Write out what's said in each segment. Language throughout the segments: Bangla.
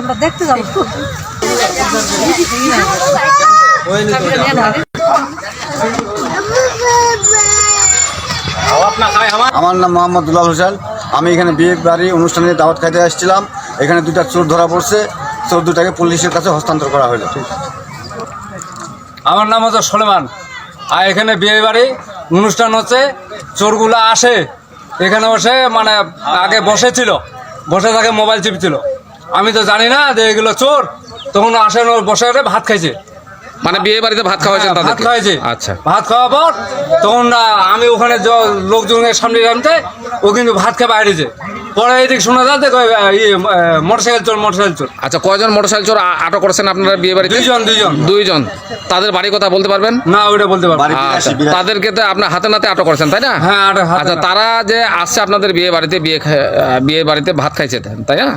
আমরা দেখতে যাবো। আমার নাম মোহাম্মদ দুলাল হোসেন। আমি এখানে বিয়ে বাড়ি অনুষ্ঠানে দাওয়াত খাইতে আসছিলাম। এখানে দুটা চোর ধরা পড়ছে। চোর দুটাকে পুলিশের কাছে হস্তান্তর করা হলো। আমার নাম হচ্ছে সলেমান। আর এখানে বিয়ে বাড়ি অনুষ্ঠান হচ্ছে, চোরগুলো আসে এখানে বসে, মানে আগে বসেছিল, বসে থাকে মোবাইল চিপছিল। আমি তো জানি না যে এগুলো চোর, তখন আসে বসে ভাত খাইছে, মানে বিয়ে বাড়িতে ভাত খাওয়াইছেন? ভাত খাওয়াইছে। আচ্ছা, ভাত খাওয়ার পর তখন আমি ওখানে লোকজনের সামনে নামতে, ও কিন্তু ভাত খেয়ে বাইরেছে। পরে এদিকে শোনা যাচ্ছে মোটরসাইকেল চোর, মোটরসাইকেল চোর। আচ্ছা, কয়জন মোটরসাইকেল চোর আটক করেছেন আপনারা বিয়ে বাড়িতে? দুইজন। তাদের বাড়ির কথা বলতে পারবেন? না, ওইটা বলতে পারবেন। তাদেরকে তো আপনার হাতে নাতে আটক করেছেন, তাই না? হ্যাঁ। আচ্ছা, তারা যে আসছে আপনাদের বিয়ে বাড়িতে ভাত খাইছে, তাই না?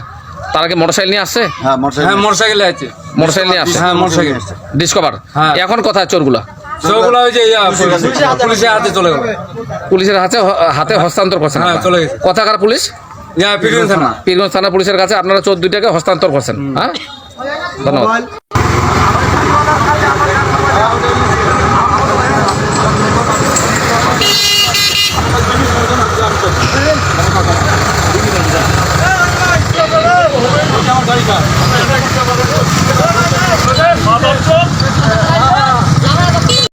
তারা কি মোটরসাইকেল নিয়ে আসছে? হ্যাঁ, মোটরসাইকেল আছে। মোটরসাইকেল নিয়ে আসছে? হ্যাঁ, মোটরসাইকেল ডিসকভার। এখন কোথায় চোরগুলা? ওই যে পুলিশের হাতে চলে গেল। পুলিশের হাতে হস্তান্তর করছেন? হ্যাঁ, চলে গেছে। কোথাকার পুলিশ? পীরগঞ্জ থানা। পীরগঞ্জ থানা পুলিশের কাছে আপনারা চোর দুইটাকে হস্তান্তর করছেন। হ্যাঁ, ধন্যবাদ।